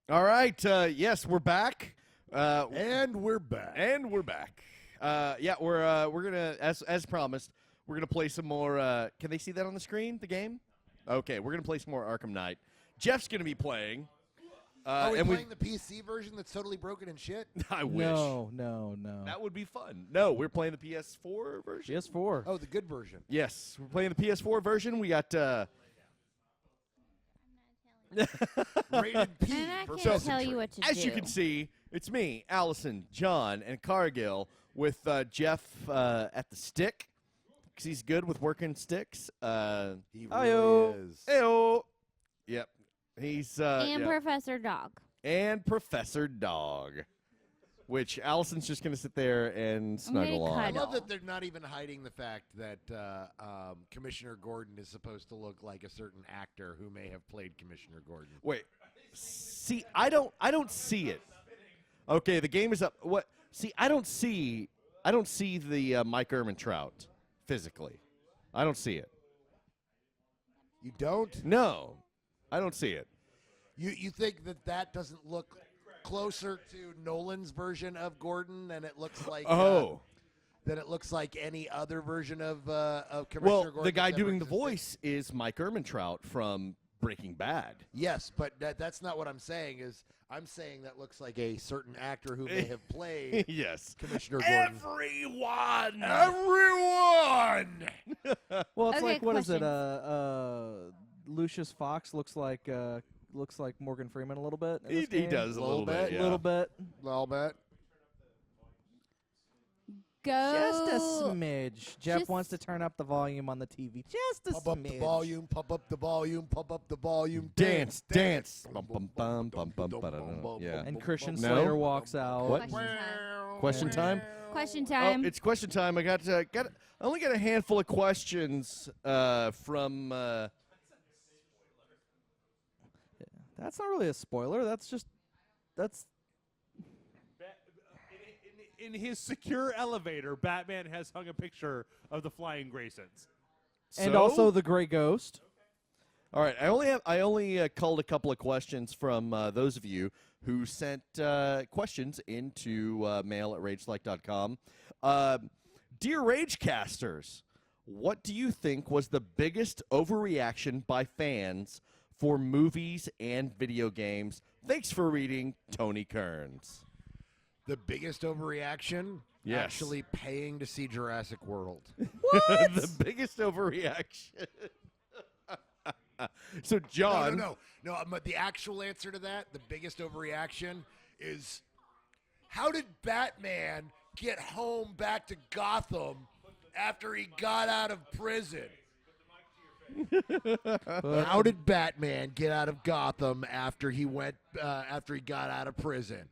All right. Yes, we're back. And we're back. Yeah, we're gonna, as promised, we're gonna play some more. Can they see that on the screen? The game? Okay, we're gonna play some more Arkham Knight. Jeff's gonna be playing. Are we and playing the PC version that's totally broken and shit? I wish. No. That would be fun. No, we're playing the PS4 version. PS4. Oh, the good version. Yes, we're playing the PS4 version. We got. Rated P. And I for can't peasantry. tell you what to do. As you can see, it's me, Allison, John, and Cargill with Jeff at the stick because he's good with working sticks. He Ayo. really is. Ayo. Yep. He's and yep. Professor Dog. And Professor Dog, which Allison's just going to sit there and snuggle gonna on. I cuddle. love that they're not even hiding the fact that Commissioner Gordon is supposed to look like a certain actor who may have played Commissioner Gordon. Wait. See, I don't see it. Okay, the game is up. What? See, I don't see the Mike Ehrmantraut physically. I don't see it. You don't? No, I don't see it. You think that doesn't look closer to Nolan's version of Gordon than it looks like? Than it looks like any other version of Commissioner Gordon. Well, the guy that's ever doing the existed? voice is Mike Ehrmantraut from Breaking Bad. Yes, but that's not what I'm saying. I'm saying that looks like a certain actor who may have played Yes. Commissioner Gordon. Everyone! Well, it's Okay, like, what is it? questions. Lucius Fox looks like Morgan Freeman a little bit. in this He game. does a little bit. Yeah. A little bit. Little bit. Go. Just a smidge. Jeff Just- wants to turn up the volume on the TV. Just a Pump up smidge. the volume. Pump up the volume. Pump up the volume. Dance, dance. Bum, bum, bum, bum, bum, ba-da-da. Yeah. And Christian No. Slater walks out. What? Question time. Question time? Question time. Oh, it's question time. I only got a handful of questions from. That's not really a spoiler. That's In his secure elevator, Batman has hung a picture of the Flying Graysons. and So? also the Gray Ghost. All right, I only culled a couple of questions from those of you who sent questions into mail@rageselect.com. Dear Ragecasters, what do you think was the biggest overreaction by fans for movies and video games? Thanks for reading, Tony Kearns. The biggest overreaction? Yes. Actually paying to see Jurassic World. The biggest overreaction. So, John. No. But the actual answer to that, the biggest overreaction, is how did Batman get home back to Gotham after he got out of prison? How did Batman get out of Gotham after he got out of prison?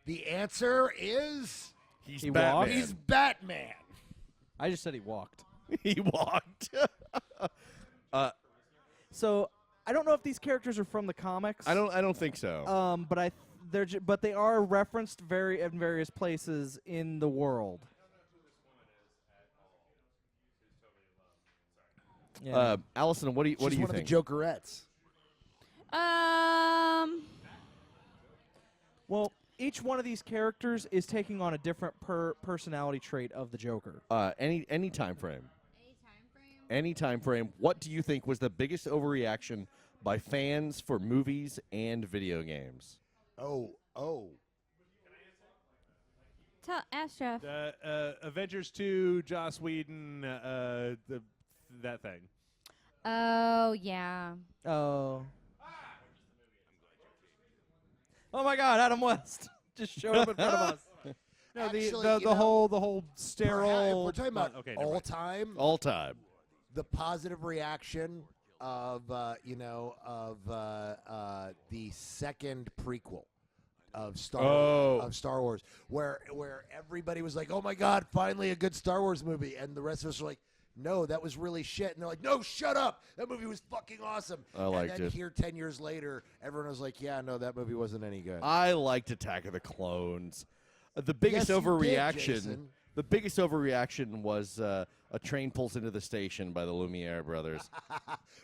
The answer is He Batman. walked? he's Batman. I just said he walked. He walked. So I don't know if these characters are from the comics. I don't think so. But but they are referenced in various places in the world. Yeah. Allison, what do you She's think? one of the Jokerettes. Well, each one of these characters is taking on a different personality trait of the Joker. Any time frame. Any time frame. What do you think was the biggest overreaction by fans for movies and video games? Oh. Ask Jeff. Avengers 2, Joss Whedon, that thing. Oh yeah. Oh. Oh my God! Adam West just showed up in front of us. No, Actually, the you know, whole sterile. We're talking about okay, never all mind. time. All time. The positive reaction of the second prequel of Star Wars, where everybody was like, "Oh my God, finally a good Star Wars movie," and the rest of us were like, "No, that was really shit." And they're like, "No, shut up! That movie was fucking awesome." I liked and then it. here, 10 years later, everyone was like, "Yeah, no, that movie wasn't any good." I liked Attack of the Clones. The biggest Yes, you did, overreaction. Jason. The biggest overreaction was a train pulls into the station by the Lumiere brothers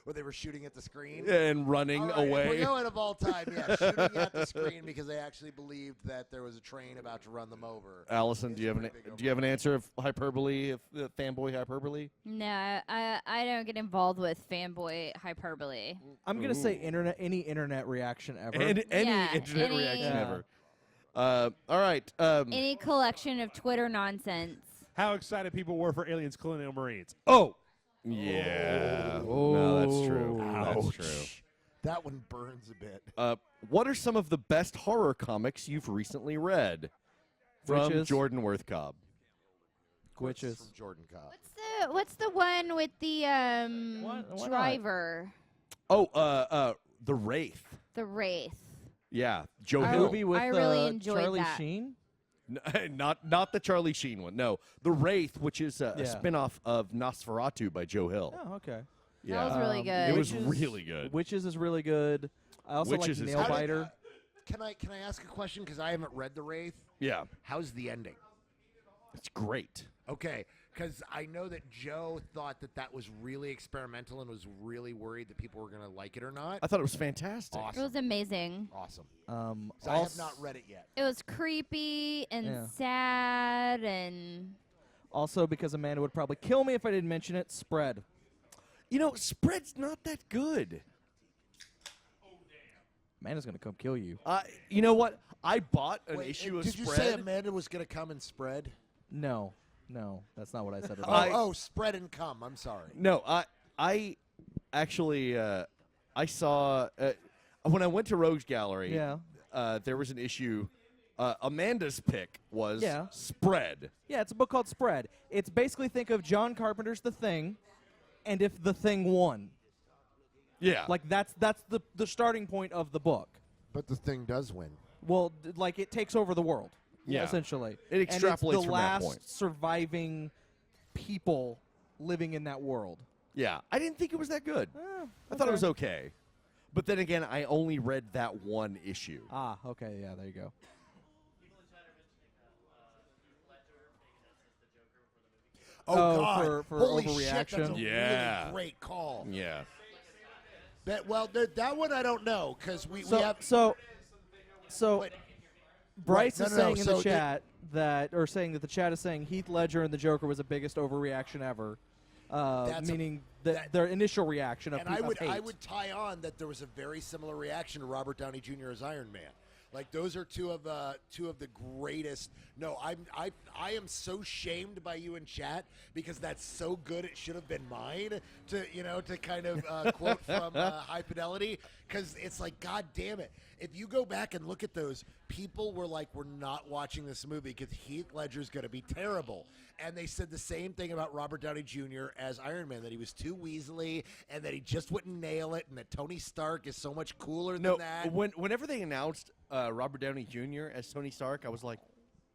Where they were shooting at the screen. and running All right, away. We're going of all time, yeah. Shooting at the screen because they actually believed that there was a train about to run them over. Allison, It's do you have a an pretty big do you have an answer of hyperbole, of fanboy hyperbole? No, I don't get involved with fanboy hyperbole. I'm gonna say any internet reaction ever. And any Yeah, internet any- reaction Yeah. ever. All right. Any collection of Twitter nonsense. How excited people were for Aliens Colonial Marines. Oh, Yeah. No, that's true. That's true. That one burns a bit. What are some of the best horror comics you've recently read? From Witches. Jordan Worthcobb. Witches. From Jordan Cobb. What's the one with the Why not? driver? Oh, The Wraith. The Wraith. Yeah, Joe I Hill. movie with I really enjoyed Charlie that. Sheen. Not the Charlie Sheen one. No, The Wraith, which is a Yeah. spin-off of Nosferatu by Joe Hill. Oh, okay. Yeah, was really good. It was Witches- really good. Witches is really good. I also Witches like is Nail good. Biter. Can I ask a question? Because I haven't read The Wraith. Yeah, How's the ending? it's great. Okay, because I know that Joe thought that was really experimental and was really worried that people were going to like it or not. I thought it was fantastic. It was amazing. Awesome. So I have Also, not read it yet. It was creepy and Yeah. sad and also because Amanda would probably kill me if I didn't mention it. Spread. You know, Spread's not that good. Amanda's gonna come kill you. You know what? I bought an Wait, issue of did you Spread. say Amanda was going to come and spread? No, that's not what I said. At Oh, all. spread and come. I'm sorry. No, I actually I saw when I went to Rogues Gallery. Yeah. There was an issue. Amanda's pick was Yeah. Spread. Yeah, it's a book called Spread. It's basically think of John Carpenter's The Thing, and if The Thing won. Yeah, Like that's the starting point of the book. But the thing does win. Well, like it takes over the world. Yeah. essentially. It and it's extrapolates the from that last point. surviving people living in that world. yeah. I didn't think it was that good. I thought it okay. was okay, but then again, I only read that one issue. Ah, okay, yeah, there you go. Oh, Oh, God. for Holy overreaction? shit, that's a Yeah. really great call. Yeah. That one I don't know because we So, have. so Wait. Bryce Right, is no, no, saying in so the chat saying that the chat is saying Heath Ledger and the Joker was the biggest overreaction ever, That's meaning that- their initial reaction of, And I of would hate. tie on that there was a very similar reaction to Robert Downey Jr. as Iron Man. Like those are two of the greatest. No, I am so shamed by you in chat because that's so good. It should have been mine to kind of quote from High Fidelity because it's like, God damn it. If you go back and look at those, people were like, we're not watching this movie because Heath Ledger's going to be terrible. And they said the same thing about Robert Downey Jr. as Iron Man, that he was too weaselly and that he just wouldn't nail it and that Tony Stark is so much cooler No, than that. whenever they announced Robert Downey Jr. as Tony Stark, I was like,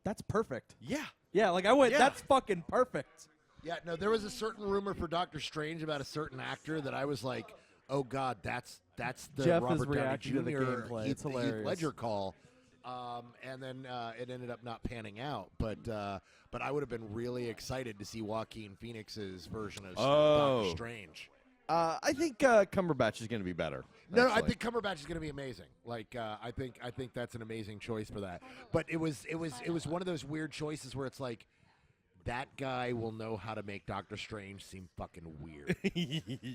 That's perfect. yeah. Yeah, like I went, Yeah. that's fucking perfect. Yeah, no, there was a certain rumor for Doctor Strange about a certain actor that I was like, oh God, that's the Jeff is Robert Downey reacting to the Jr. gameplay. Heath, It's hilarious. Heath Ledger call. And then it ended up not panning out, but I would have been really excited to see Joaquin Phoenix's version of Doctor Strange. I think Cumberbatch is going to be better. No, I actually. think Cumberbatch is going to be amazing. Like I think that's an amazing choice for that. But it was one of those weird choices where it's like that guy will know how to make Doctor Strange seem fucking weird.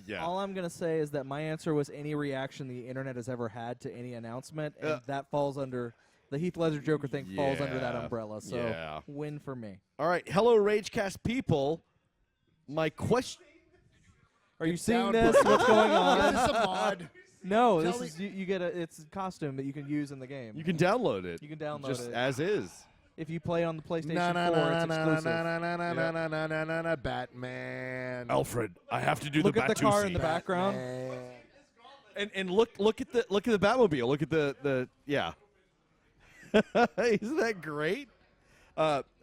yeah. All I'm going to say is that my answer was any reaction the internet has ever had to any announcement, and that falls under the Heath Ledger Joker thing falls under that Yeah. umbrella. So Yeah. win for me. All right. Hello, Ragecast people. My question. Are you seeing down, this? please. What's going Is on? this a mod? No, Tell this me- is you get it's a costume that you can use in the game. You can download it. You can download just it. as is. If you play on the PlayStation Na na 4, na it's na exclusive. na na na na na na na na na Batman. Alfred, I have to do Look the at the car in the background. Batman. And look at the Batmobile. Look at the yeah. Isn't that great?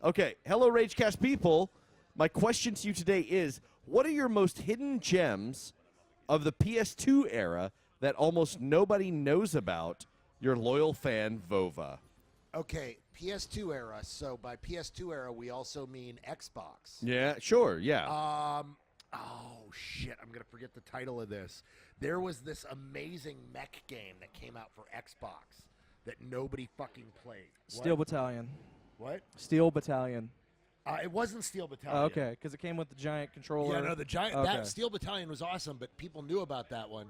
Okay. Hello, Ragecast people. My question to you today is: what are your most hidden gems of the PS2 era that almost nobody knows about? Your loyal fan, Vova. Okay, PS2 era. So by PS2 era, we also mean Xbox. Yeah, sure, yeah. Oh shit! I'm gonna forget the title of this. There was this amazing mech game that came out for Xbox that nobody fucking played. Steel Battalion. What? Steel Battalion. It wasn't Steel Battalion. Oh, okay, because it came with the giant controller. Yeah, no, the giant. Okay. That Steel Battalion was awesome, but people knew about that one.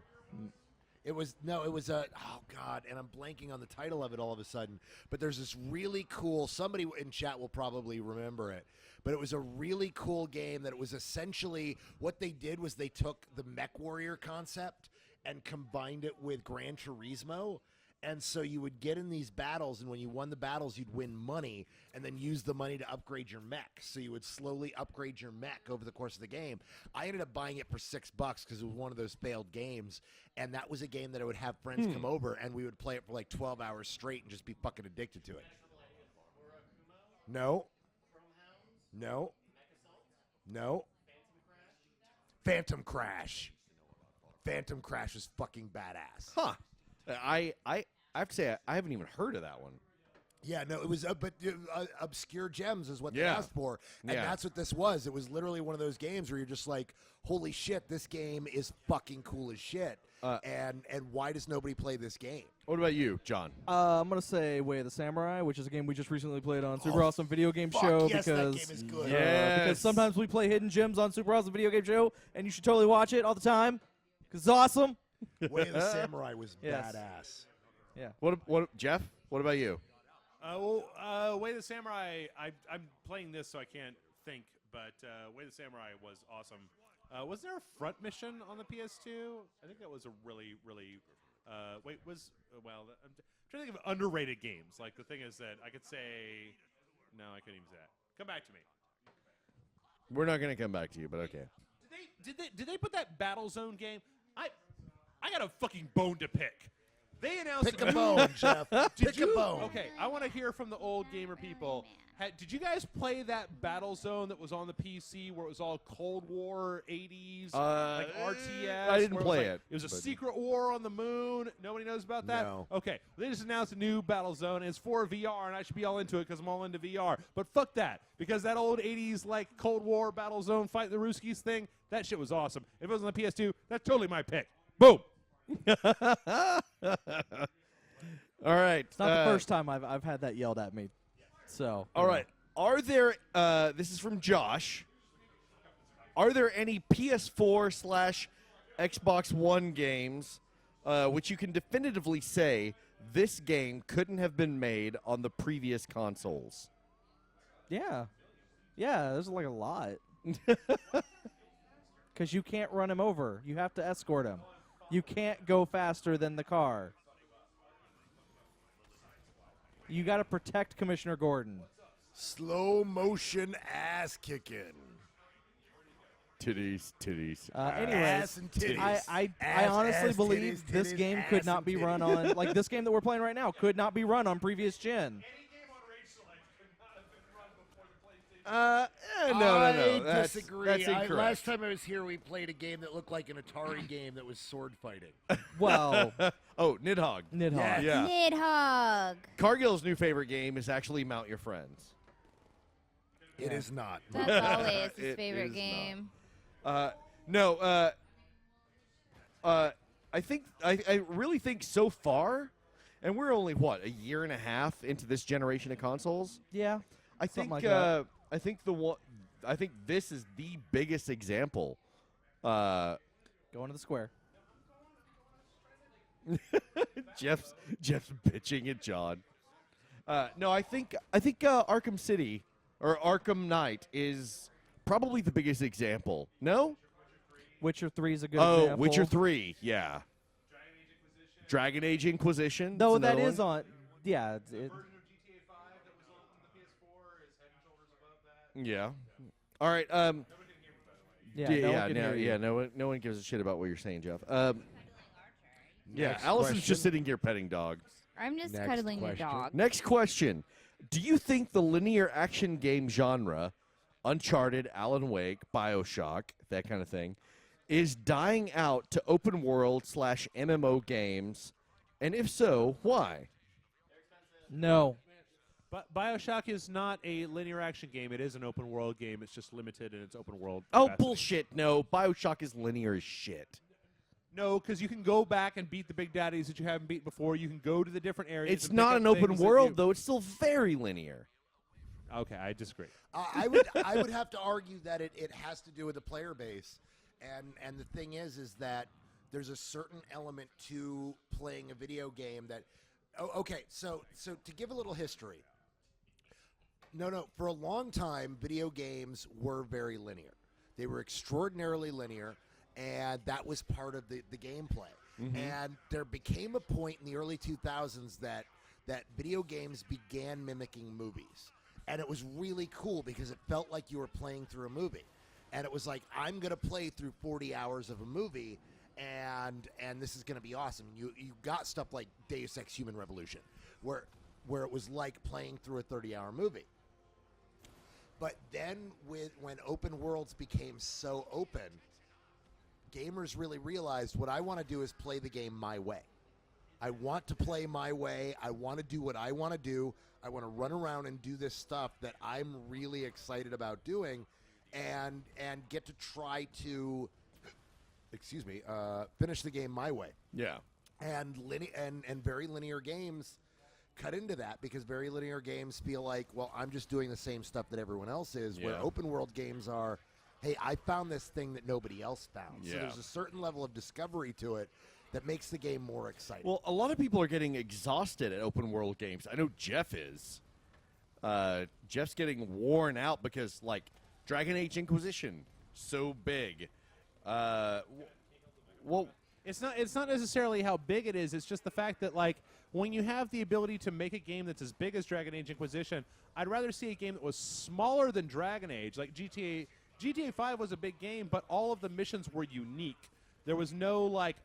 It was a oh god, and I'm blanking on the title of it all of a sudden. But there's this really cool. Somebody in chat will probably remember it. But it was a really cool game that it was essentially what they did was they took the Mech Warrior concept and combined it with Gran Turismo. And so you would get in these battles, and when you won the battles, you'd win money and then use the money to upgrade your mech. So you would slowly upgrade your mech over the course of the game. I ended up buying it for $6 because it was one of those failed games. And that was a game that I would have friends come over, and we would play it for like 12 hours straight and just be fucking addicted to it. No. No. No. Phantom Crash. Phantom Crash was fucking badass. Huh. I have to say, I haven't even heard of that one. Yeah, no, it was, but obscure gems is what they Yeah. asked for, and Yeah. that's what this was. It was literally one of those games where you're just like, "Holy shit, this game is fucking cool as shit." And why does nobody play this game? What about you, John? I'm gonna say Way of the Samurai, which is a game we just recently played on Super Oh, Awesome Video Game fuck Show. yes, that because game is good. Yes. because sometimes we play hidden gems on Super Awesome Video Game Show, and you should totally watch it all the time because it's awesome. Way of the Samurai was Yes. badass. Yeah. What, Jeff? What about you? Way of the Samurai, I'm playing this, so I can't think, but Way of the Samurai was awesome. Was there a front mission on the PS2? I think that was a really, really... I'm trying to think of underrated games. Like, the thing is that I could say... No, I couldn't even say that. Come back to me. We're not going to come back to you, but okay. Did they put that Battlezone game? I got a fucking bone to pick. They announced Pick a bone, Jeff. Pick a bone. Okay, I want to hear from the old gamer people. Did you guys play that Battlezone that was on the PC where it was all Cold War 80s, like RTS? I didn't where play it. it, It was a but- secret war on the moon. Nobody knows about that? No. Okay, they just announced a new Battlezone, and it's for VR, and I should be all into it because I'm all into VR. But fuck that, because that old 80s, like, Cold War Battlezone, fight the Ruskies thing, that shit was awesome. If it was on the PS2, that's totally my pick. Boom! All right. It's not the first time I've had that yelled at me. So. All right. Are there, this is from Josh, are there any PS4 / Xbox One games which you can definitively say this game couldn't have been made on the previous consoles? Yeah. Yeah, there's like a lot. Because you can't run him over. You have to escort him. You can't go faster than the car. You got to protect Commissioner Gordon. Slow motion ass kicking. Titties. Anyways, Ass and titties. I Ass, honestly ass, believe titties, this titties, game ass, could not and be run titties. on, like this game that we're playing right now could not be run on previous gen. No. I That's, disagree. That's incorrect. Last time I was here, we played a game that looked like an Atari game that was sword fighting. Well, Oh, Nidhogg. Nidhogg. Yeah. Yeah. Nidhogg. Cargill's new favorite game is actually Mount Your Friends. It is not. That's always his It favorite is game. No. I think I really think so far, and we're only what, a year and a half into this generation of consoles. Yeah. I think Something like that. I think this is the biggest example. Going to the square. Jeff's bitching at John. No, I think Arkham City or Arkham Knight is probably the biggest example. No? Witcher 3 is a good Oh, example. Witcher 3, yeah. Dragon Age Inquisition. No, is that another is one. on. Yeah. Yeah. All right. Yeah. No one can hear you. No one gives a shit about what you're saying, Jeff. Yeah, Next Allison's question. just sitting here petting dog. I'm just Next cuddling your question. dog. Next question: do you think the linear action game genre, Uncharted, Alan Wake, BioShock, that kind of thing, is dying out to open world / MMO games? And if so, why? No. But BioShock is not a linear action game. It is an open world game. It's just limited in its open world. Oh, capacity. bullshit. No, BioShock is linear as shit. No, because you can go back and beat the big daddies that you haven't beat before. You can go to the different areas. It's and pick not up an open things that world, you- though. It's still very linear. Okay, I disagree. I would have to argue that it has to do with the player base, and the thing is that there's a certain element to playing a video game that. Oh, okay, so to give a little history. No, for a long time, video games were very linear. They were extraordinarily linear, and that was part of the gameplay. Mm-hmm. And there became a point in the early 2000s that video games began mimicking movies. And it was really cool because it felt like you were playing through a movie. And it was like, I'm going to play through 40 hours of a movie, and this is going to be awesome. You got stuff like Deus Ex Human Revolution, where it was like playing through a 30-hour movie. But then when open worlds became so open, gamers really realized what I want to do is play the game my way. I want to play my way. I want to do what I want to do. I want to run around and do this stuff that I'm really excited about doing, and get to try to, finish the game my way. Yeah. And very linear games cut into that because very linear games feel like, well, I'm just doing the same stuff that everyone else is. Where Yeah. open world games are, hey, I found this thing that nobody else found. So Yeah. there's a certain level of discovery to it that makes the game more exciting. Well, a lot of people are getting exhausted at open world games. I know Jeff is. Jeff's getting worn out because, like, Dragon Age Inquisition, so big. Well, It's not necessarily how big it is. It's just the fact that, like, when you have the ability to make a game that's as big as Dragon Age Inquisition, I'd rather see a game that was smaller than Dragon Age. Like GTA 5 was a big game, but all of the missions were unique. There was no, like,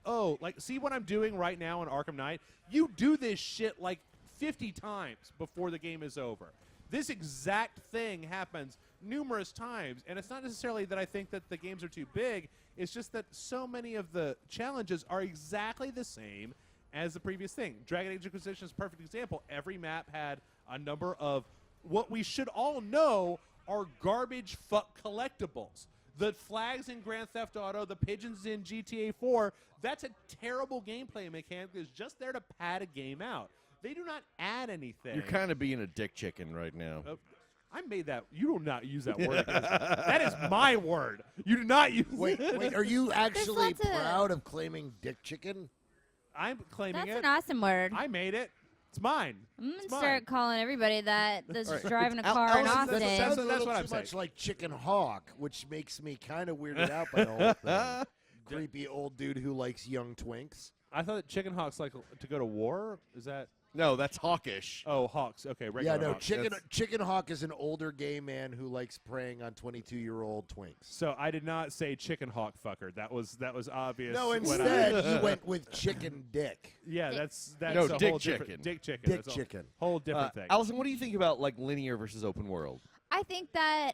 see what I'm doing right now in Arkham Knight? You do this shit like 50 times before the game is over. This exact thing happens numerous times, and it's not necessarily that I think that the games are too big. It's just that so many of the challenges are exactly the same as the previous thing. Dragon Age Inquisition is a perfect example. Every map had a number of what we should all know are garbage fuck collectibles. The flags in Grand Theft Auto, the pigeons in GTA 4, that's a terrible gameplay mechanic that's just there to pad a game out. They do not add anything. you're kind of being a dick chicken right now. I made that. You do not use that word. That is my word. You do not use Wait, are you actually lots of- proud of claiming dick chicken? I'm claiming That's it. an awesome word. I made it. It's mine. I'm It's gonna mine. start calling everybody that's All right. driving a Al- car in Allison, Austin. that's- Sounds a that's little what too I'm saying. much like Chicken Hawk, which makes me kind of weirded out by the whole thing. Creepy old dude who likes young twinks. I thought that Chicken Hawks like to go to war. Is that? No, that's hawkish. Oh, Hawks. Okay, Yeah, regular no, Hawks. Chicken Hawk is an older gay man who likes preying on 22-year-old twinks. So I did not say Chicken Hawk fucker. That was obvious. No, when instead you went with chicken dick. yeah, that's No, a dick whole chicken. different dick chicken. Dick That's a chicken. whole different thing. Allison, what do you think about like linear versus open world? I think that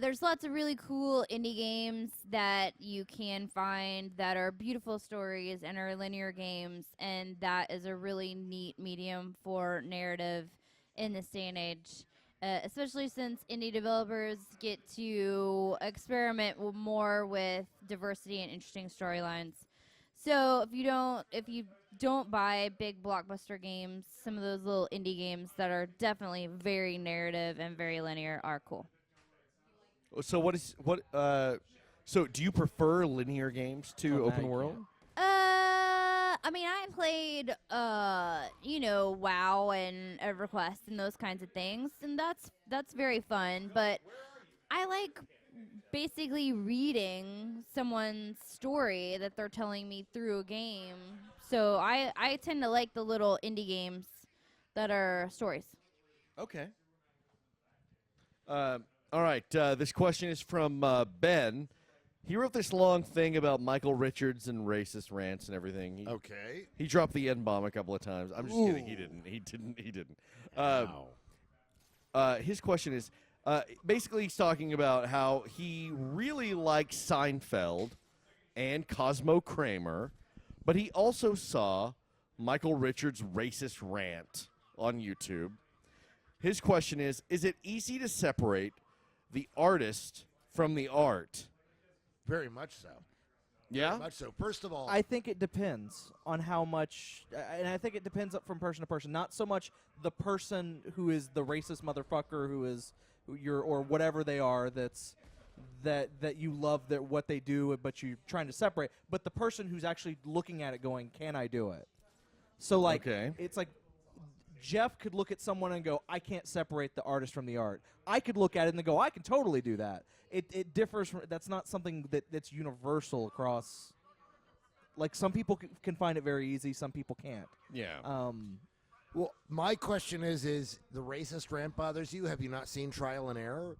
there's lots of really cool indie games that you can find that are beautiful stories and are linear games, and that is a really neat medium for narrative in this day and age, especially since indie developers get to experiment more with diversity and interesting storylines. So if you don't buy big blockbuster games, some of those little indie games that are definitely very narrative and very linear are cool. So so do you prefer linear games to Oh, now open you world? I mean, I played, WoW and EverQuest and those kinds of things, and that's very fun. But I like basically reading someone's story that they're telling me through a game. So I tend to like the little indie games that are stories. Okay. All right. This question is from Ben. He wrote this long thing about Michael Richards and racist rants and everything. Okay. He dropped the N-bomb a couple of times. I'm just kidding. He didn't. He didn't. His question is, basically he's talking about how he really likes Seinfeld and Cosmo Kramer, but he also saw Michael Richards' racist rant on YouTube. His question is it easy to separate the artist from the art? Very much so. Yeah? Very much so. First of all, I think it depends on how much, and I think it depends from person to person. Not so much the person who is the racist motherfucker who you're or whatever they are that you love what they do, but you're trying to separate. But the person who's actually looking at it, going, "Can I do it?" So like, Okay. it's like Jeff could look at someone and go, "I can't separate the artist from the art." I could look at it and go, "I can totally do that." It differs from. That's not something that's universal across. Like some people can find it very easy, some people can't. Yeah. well, my question is the racist rant bothers you? Have you not seen Trial and Error?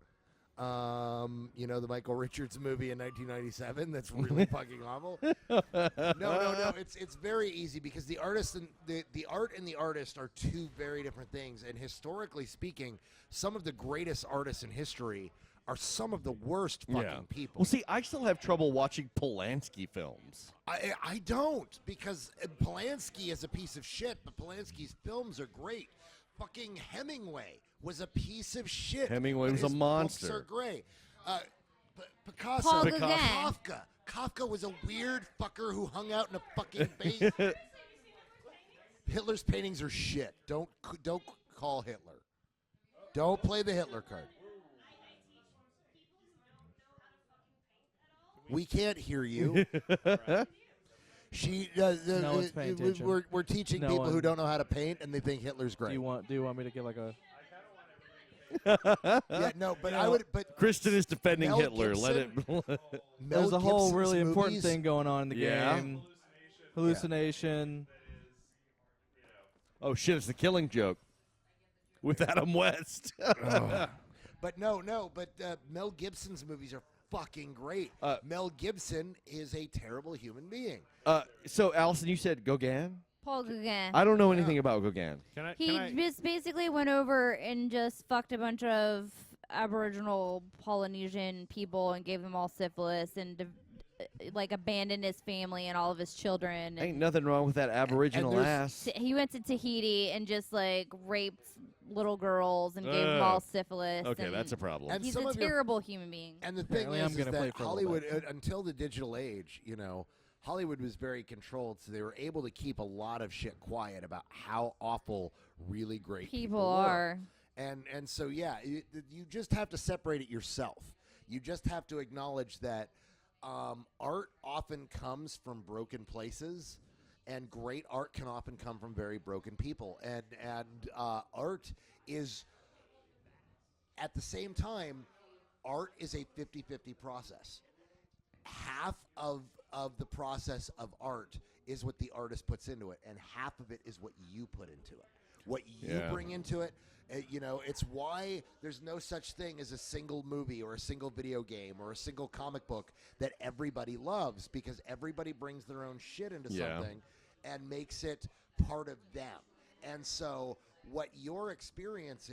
The Michael Richards movie in 1997 that's really fucking awful. No. It's very easy because the artist and the art and the artist are two very different things. And historically speaking, some of the greatest artists in history are some of the worst fucking people. Well, see, I still have trouble watching Polanski films. I don't, because Polanski is a piece of shit, but Polanski's films are great. Fucking Hemingway was a piece of shit. Hemingway but was a his monster. Books are great. Picasso. Paul Gauguin. Kafka was a weird fucker who hung out in a fucking basement. Hitler's paintings are shit. Don't call Hitler. Don't play the Hitler card. We can't hear you. She No one's paying attention. we're teaching No people who one. don't know how to paint, and they think Hitler's great. Do you want me to get like a? Yeah, no, but I would. But Kristen is defending Mel Hitler. Let it. Mel There's a whole Gibson's really important movies- thing going on in the Yeah? game. Hallucination. Oh shit! It's the Killing Joke with Adam West. But Mel Gibson's movies are fucking great. Mel Gibson is a terrible human being. So, Allison, you said Gauguin? Paul Gauguin. I don't know anything about Gauguin. He just basically went over and just fucked a bunch of Aboriginal Polynesian people and gave them all syphilis and abandoned his family and all of his children. Ain't nothing wrong with that Aboriginal there's- ass. He went to Tahiti and just raped little girls and gave them all syphilis. Okay, and that's a problem. And he's some a of your- terrible human being. And the thing Apparently is I'm gonna play that for a little Hollywood, until the digital age, Hollywood was very controlled, so they were able to keep a lot of shit quiet about how awful really great people were. are. And so, yeah, you just have to separate it yourself. You just have to acknowledge that art often comes from broken places, and great art can often come from very broken people. And art is, at the same time, art is a 50-50 process. Half of the process of art is what the artist puts into it, and half of it is what you put into it. What you bring into it. It's why there's no such thing as a single movie or a single video game or a single comic book that everybody loves, because everybody brings their own shit into something and makes it part of them. And so what your experience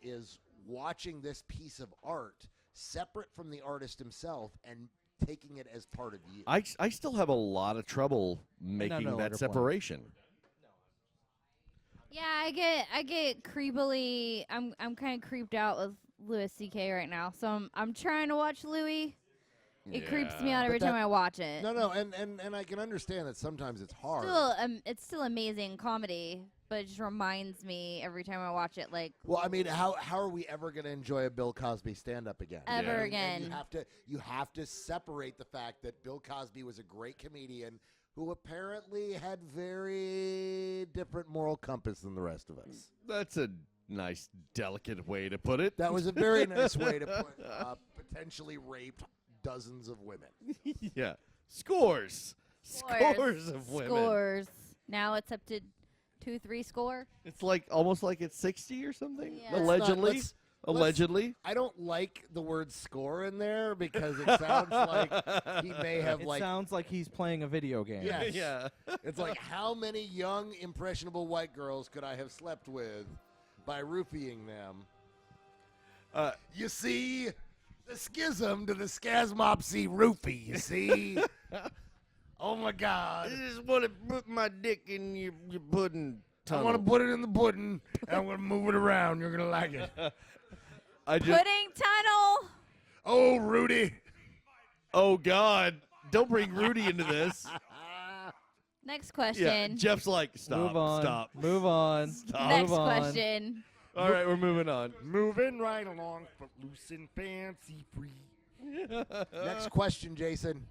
is watching this piece of art separate from the artist himself and taking it as part of you. I still have a lot of trouble making know that what you're separation. Yeah, I get creepily. I'm kind of creeped out with Louis C.K. right now, so I'm trying to watch Louis. It creeps me out every But time I watch it. No, and I can understand that sometimes it's hard. It's still amazing comedy, but it just reminds me every time I watch it, Well, I mean, how are we ever going to enjoy a Bill Cosby stand-up again? Ever And again. you have to separate the fact that Bill Cosby was a great comedian who apparently had very different moral compass than the rest of us. That's a nice, delicate way to put it. That was a very nice way to put potentially raped dozens of women. Yeah. Scores of women. Scores. Now it's up to 2-3 score. It's almost like it's 60 or something. Yeah. Allegedly. Let's- Allegedly. I don't like the word score in there because it sounds like he may have It sounds like he's playing a video game. Yes. Yeah. It's like, how many young, impressionable white girls could I have slept with by roofying them? You see, the schism to the scasmopsy roofie, you see? Oh, my God. I just want to put my dick in your pudding. tunnel. I'm gonna put it in the pudding, and I'm gonna move it around. You're gonna like it. Pudding tunnel. Oh, Rudy. Oh God! Don't bring Rudy into this. Next Yeah, question. Jeff's like, stop, Move on. stop. Move on. Stop. Next Move on. question. All right, we're moving on. Moving right along, footloose and fancy free. Next question, Jason.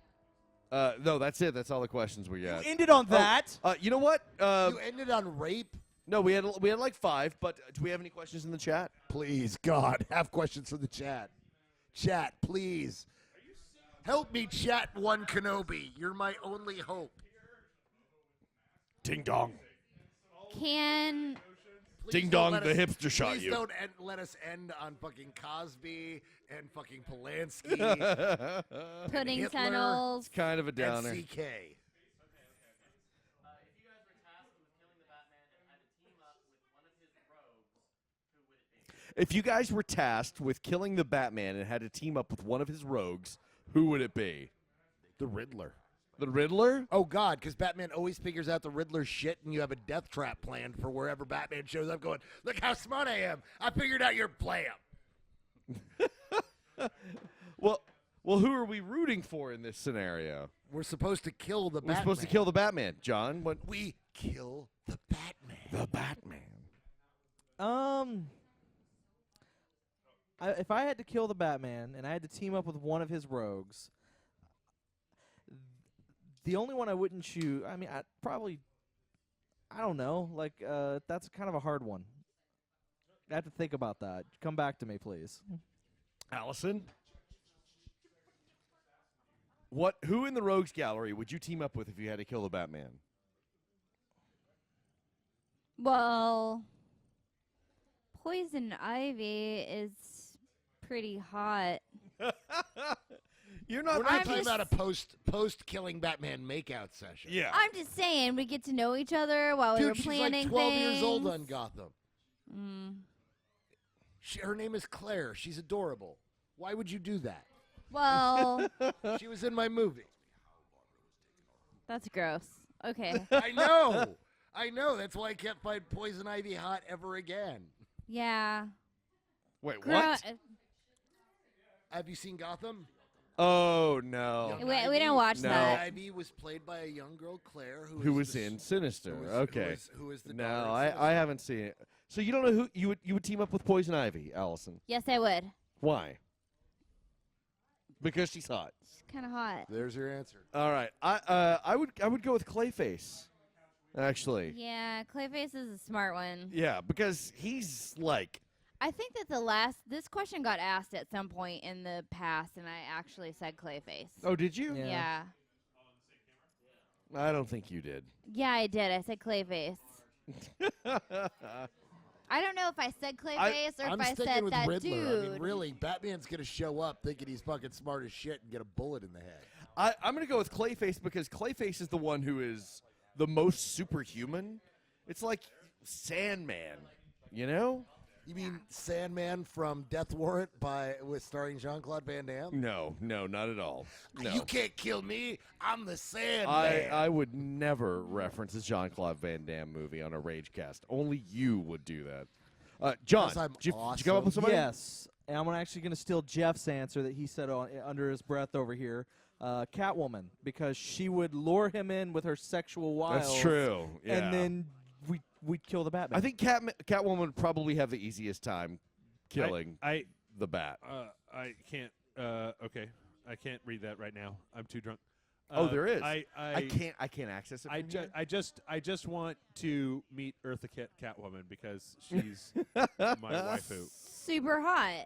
No, that's it. That's all the questions we got. Ended on that. You know what? You ended on rape? No, we had like 5. But do we have any questions in the chat? Please, God, have questions from the chat. Chat, please. Help me, Chat One Kenobi. You're my only hope. Ding dong. Can Please Ding don't dong, let the us- hipster shot please you. don't let us end on fucking Cosby and fucking Polanski pudding Hitler. tunnels. Kind of a and downer. CK. If you guys were tasked with killing the Batman and had to team up with one of his rogues, who would it be? The Riddler. The Riddler? Oh, God, because Batman always figures out the Riddler's shit, and you have a death trap planned for wherever Batman shows up going, look how smart I am. I figured out your plan. Well, who are we rooting for in this scenario? We're supposed to kill the We're Batman. supposed to kill the Batman. John, what? We kill the Batman. The Batman. If I had to kill the Batman and I had to team up with one of his rogues, the only one I wouldn't choose, I mean, I don't know. Like, that's kind of a hard one. I have to think about that. Come back to me, please. Allison? Who in the Rogues Gallery would you team up with if you had to kill the Batman? Well, Poison Ivy is pretty hot. You're not. We're not I'm talking just- about a post killing Batman makeout session. Yeah. I'm just saying, we get to know each other while we were Dude, she's planning like 12 things. years old on Gotham. Mm. Her name is Claire. She's adorable. Why would you do that? Well, She was in my movie. that's gross. Okay. I know. I know. That's why I can't find Poison Ivy hot ever again. Yeah. Wait, Gro- what? Have you seen Gotham? Oh no. Young We Ivy? didn't watch No. that. Ivy was played by a young girl, Claire, Who was the in Sinister? Okay. Who is the No, daughter of I Sinister. haven't seen it. So you don't know who you would team up with Poison Ivy, Allison? Yes, I would. Why? Because she's hot. It's kind of hot. There's your answer. All right. I would go with Clayface. Actually. Yeah, Clayface is a smart one. Yeah, because he's like I think that this question got asked at some point in the past, and I actually said Clayface. Oh, did you? Yeah. Yeah. I don't think you did. Yeah, I did. I said Clayface. I don't know if I said Clayface or I'm if I sticking said with that Riddler. dude. I mean, really, Batman's gonna show up thinking he's fucking smart as shit and get a bullet in the head. I'm going to go with Clayface because Clayface is the one who is the most superhuman. It's like Sandman, you know? You mean Sandman from Death Warrant with starring Jean-Claude Van Damme? No, not at all. No. You can't kill me. I'm the Sandman. I would never reference a Jean-Claude Van Damme movie on a Ragecast. Only you would do that. John, Because I'm did you come up with awesome. somebody? Yes. And I'm actually going to steal Jeff's answer that he said under his breath over here. Catwoman, because she would lure him in with her sexual wiles. That's true. Yeah. And then we'd kill the Batman. I think Catwoman would probably have the easiest time killing I the Bat. I can't. Okay, I can't read that right now. I'm too drunk. Oh, there is. I can't access it. From here. I just want to meet Eartha Catwoman because she's my waifu. Super hot.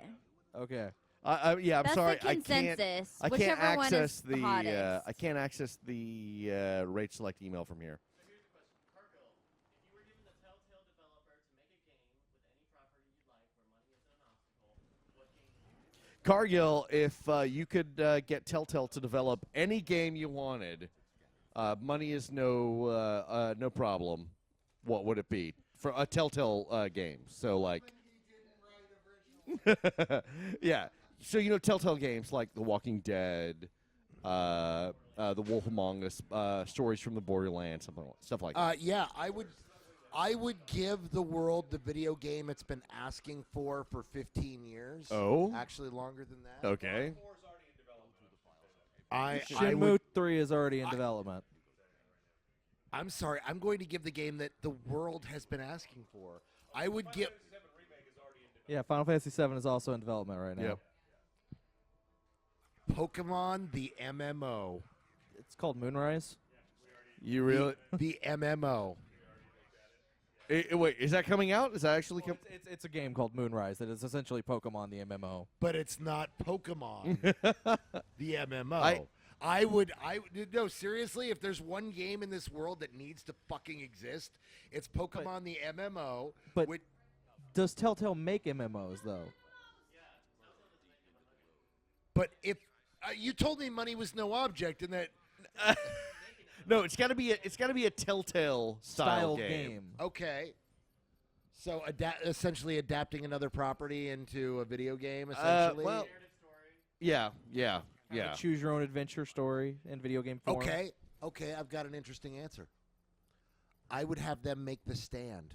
Okay. Yeah, I'm That's sorry. the consensus. I can't Whichever one access is the hottest. I can't access the rate select email from here. Cargill, if you could get Telltale to develop any game you wanted, money is no problem. What would it be for a Telltale game? So like, yeah. So Telltale games like The Walking Dead, The Wolf Among Us, Stories from the Borderlands, stuff like that. Yeah, I would I would give the world the video game it's been asking for 15 years. Oh. Actually, longer than that. Okay. I Shenmue would. 3 is already in development. I'm sorry. I'm going to give the game that the world has been asking for. I would give. Yeah, Final Fantasy VII is also in development right now. Yep. Pokemon the MMO. It's called Moonrise. You really? The MMO. Wait, is that coming out? Is that actually coming? It's a game called Moonrise that is essentially Pokemon the MMO. But it's not Pokemon the MMO. No, seriously, if there's one game in this world that needs to fucking exist, it's Pokemon the MMO. But does Telltale make MMOs though? But if you told me money was no object and that No, it's got to be a Telltale style game. okay. So essentially adapting another property into a video game essentially. Well, yeah. A choose your own adventure story in video game form. Okay, I've got an interesting answer. I would have them make The Stand.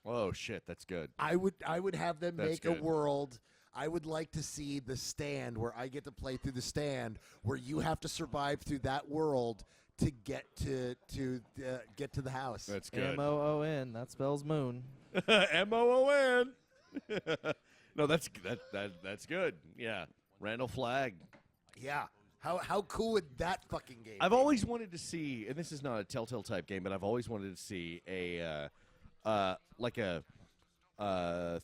Oh shit, that's good. I would have them That's make good. a world. I would like to see The Stand where I get to play through The Stand, where you have to survive through that world to get to the house. That's good. MOON. That spells moon. MOON. No, that's good. Yeah, Randall Flagg. Yeah. How cool would that fucking game I've be? always wanted to see, and this is not a Telltale type game, but I've always wanted to see a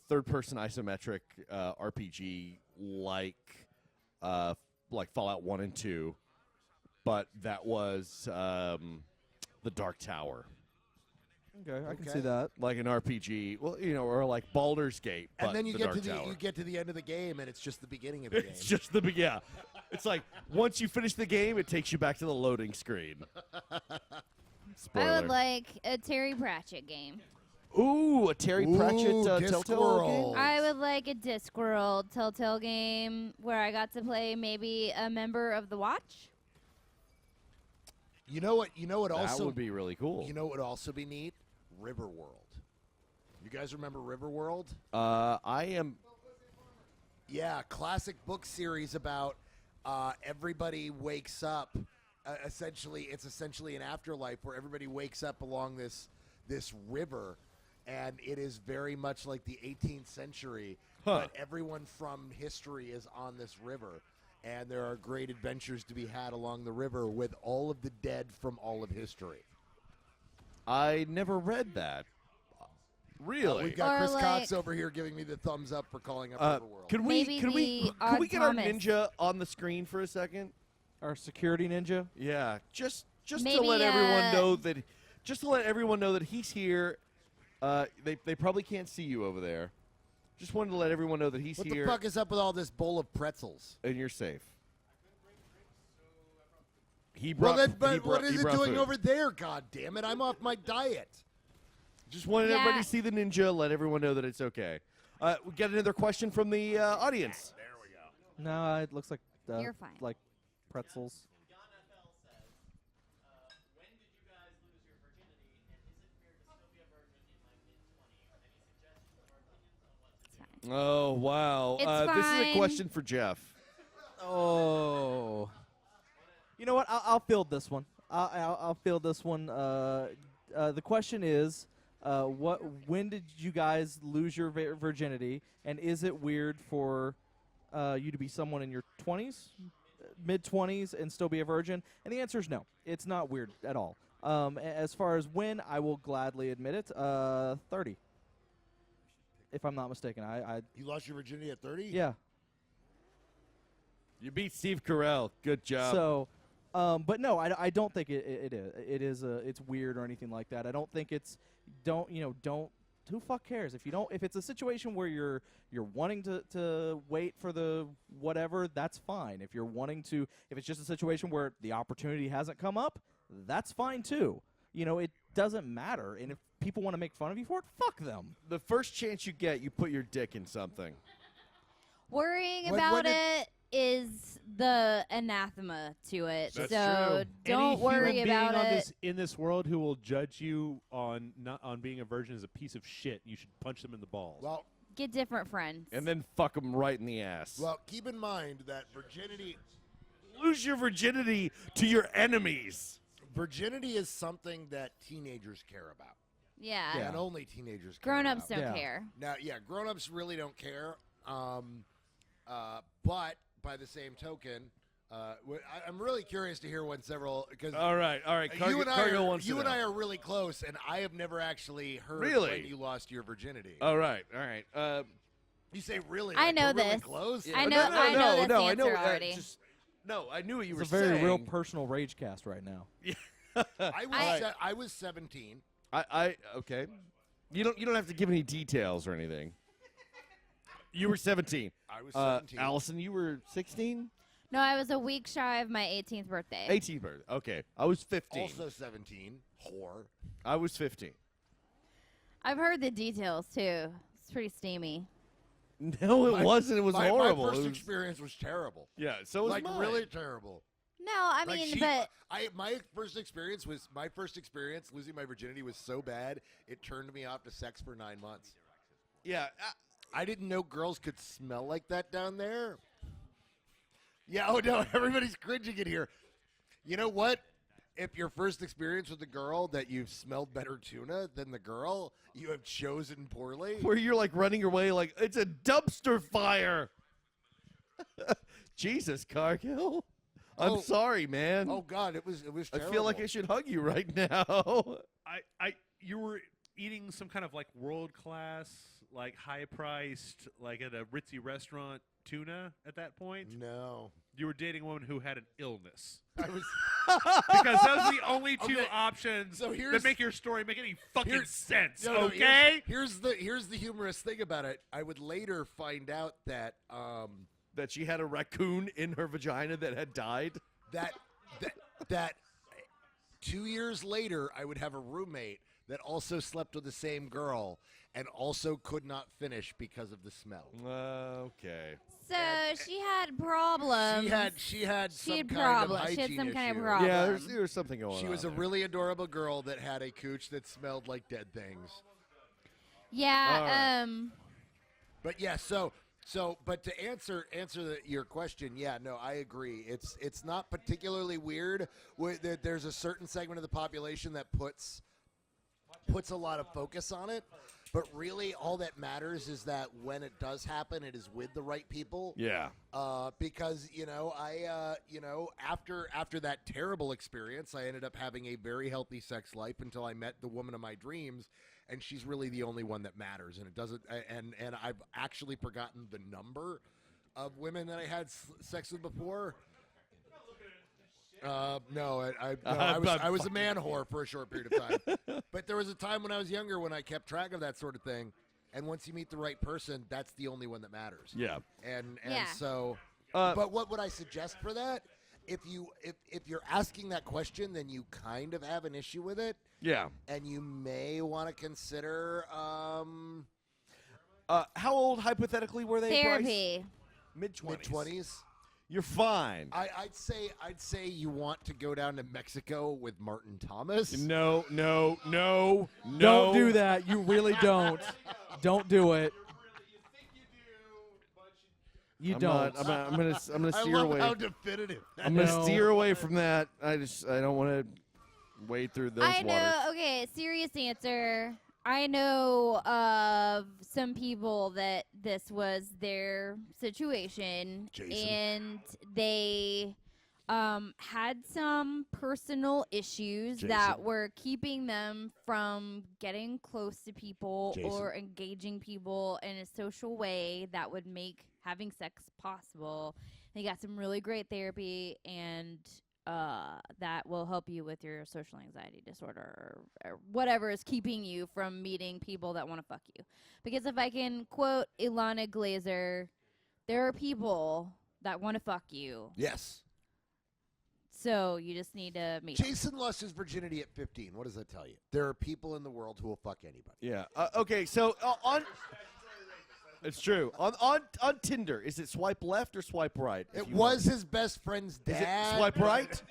third-person isometric RPG like Fallout 1 and 2, but that was the Dark Tower. Okay, I can Okay. see that. Like an RPG, well, or like Baldur's Gate, but And then you the get Dark to the Tower. you get to the end of the game and it's just the beginning of the game. It's just the yeah. It's like once you finish the game, it takes you back to the loading screen. Spoiler. I would like a Terry Pratchett game. Ooh, a Terry Pratchett Telltale game. I would like a Discworld Telltale game where I got to play maybe a member of the Watch. You know what That also would be really cool. You know what would also be neat? Riverworld. You guys remember Riverworld? I am. Yeah, classic book series about everybody wakes up. It's essentially an afterlife where everybody wakes up along this river, and it is very much like the 18th century. Huh. But everyone from history is on this river, and there are great adventures to be had along the river with all of the dead from all of history. I never read that. Really? We've got Or Chris Cox like- over here giving me the thumbs up for calling up Riverworld. Could Maybe we the get our Odd Thomas. ninja on the screen for a second? Our security ninja. Yeah, just to Maybe, let everyone know that he's here. They probably can't see you over there. Just wanted to let everyone know that he's What here the fuck is up with all this bowl of pretzels? and you're safe. What is he it brought doing food. over there? God damn it! I'm off my diet. Just wanted Yeah. everybody to see the ninja. Let everyone know that it's okay. We got another question from the audience. No, it looks like You're fine. like pretzels. It's fine. Oh wow! It's This is a fine. question for Jeff. Oh. You know what? I'll field this one. I'll field this one. The question is, when did you guys lose your virginity, and is it weird for you to be someone in your 20s, mid-20s, and still be a virgin? And the answer is no. It's not weird at all. As far as when, I will gladly admit it. 30, if I'm not mistaken. You lost your virginity at 30? Yeah. You beat Steve Carell. Good job. So, but no, I don't think it is. It's weird or anything like that. I don't think it's. Don't. Who fuck cares if you don't? If it's a situation where you're wanting to wait for the whatever, that's fine. If you're wanting to, if it's just a situation where the opportunity hasn't come up, that's fine too. It doesn't matter. And if people want to make fun of you for it, fuck them. The first chance you get, you put your dick in something. Worrying When about did- it is the anathema to it. That's so true. don't Any worry human about being it. in this world who will judge you on not on being a virgin is a piece of shit. You should punch them in the balls. Well, Get different friends. And then fuck them right in the ass. keep in mind that virginity Lose your virginity to your enemies. is something that teenagers care about. yeah. And only teenagers care Grown-ups about. don't Yeah. care. Now, grown-ups really don't care. But by the same token, I'm really curious to hear when several because All right. you and Cargill wants to know. I are really close, and I have never actually heard Really? when you lost your virginity. All right. You say really? I like know we're really this. close? I know- I know this I know. answer already. No, I knew what you It's were a very saying. real personal Ragecast right now. I was 17. Okay. You don't have to give any details or anything. You were 17. I was 17. Allison, you were 16? No, I was a week shy of my 18th birthday. 18th birthday. Okay. I was 15. Also 17. Whore. I was 15. I've heard the details too. It's pretty steamy. No, it wasn't. It was horrible. My first It was- experience was terrible. Yeah, so was Like mine. really terrible. No, I Like mean, but my first experience losing my virginity was so bad it turned me off to sex for 9 months. Yeah. I didn't know girls could smell like that down there. Yeah, oh no, everybody's cringing in here. You know what? If your first experience with a girl that you've smelled better tuna than the girl, you have chosen poorly. Where you're like running away like it's a dumpster fire. Jesus, Cargill. I'm Oh. sorry, man. Oh God, it was I terrible. feel like I should hug you right now. You were eating some kind of like world class, like high priced, like at a ritzy restaurant tuna at that point. No. You were dating a woman who had an illness. I was Because those are the only two Okay, options so that here's- make your story make any fucking here's- sense. No, Okay? Here's the humorous thing about it. I would later find out that That she had a raccoon in her vagina that had died. that 2 years later I would have a roommate that also slept with the same girl and also could not finish because of the smell. Okay. so she had problems. She had some had kind problems. of She had hygiene some kind of issue. problem. Yeah, there's something going on. She was a there. really adorable girl that had a cooch that smelled like dead things. Yeah. But yeah, but to answer your question, yeah, no, I agree. It's not particularly weird. There's a certain segment of the population that puts a lot of focus on it, but really all that matters is that when it does happen, it is with the right people. Yeah. Because after that terrible experience, I ended up having a very healthy sex life until I met the woman of my dreams, and she's really the only one that matters. And it doesn't. And I've actually forgotten the number of women that I had sex with before. No, I was a man whore for a short period of time. But there was a time when I was younger when I kept track of that sort of thing. And once you meet the right person, that's the only one that matters. Yeah. And Yeah. so, Uh, but what would I suggest for that? If you're asking that question, then you kind of have an issue with it, Yeah. and you may want to consider. How old hypothetically were they? Therapy. Mid-20s. Mid-20s. You're fine. I'd say you want to go down to Mexico with Martin Thomas. No. Don't do that. You really don't. Don't do it. You don't. I'm gonna I steer love away. how definitive. I'm gonna No. steer away from that. I don't want to wade through those I know. waters. Okay, serious answer. I know of some people that this was their situation, Jason. and they had some personal issues that Jason. were keeping them from getting close to people Jason. or engaging people in a social way that would make having sex possible. They got some really great therapy, and that will help you with your social anxiety disorder or whatever is keeping you from meeting people that want to fuck you. Because if I can quote Ilana Glazer, there are people that want to fuck you. Yes. So you just need to meet them. Jason lost his virginity at 15. What does that tell you? There are people in the world who will fuck anybody. Yeah. Okay. So on. It's true. On Tinder, is it swipe left or swipe right? It was his best friend's Is dad. it swipe right?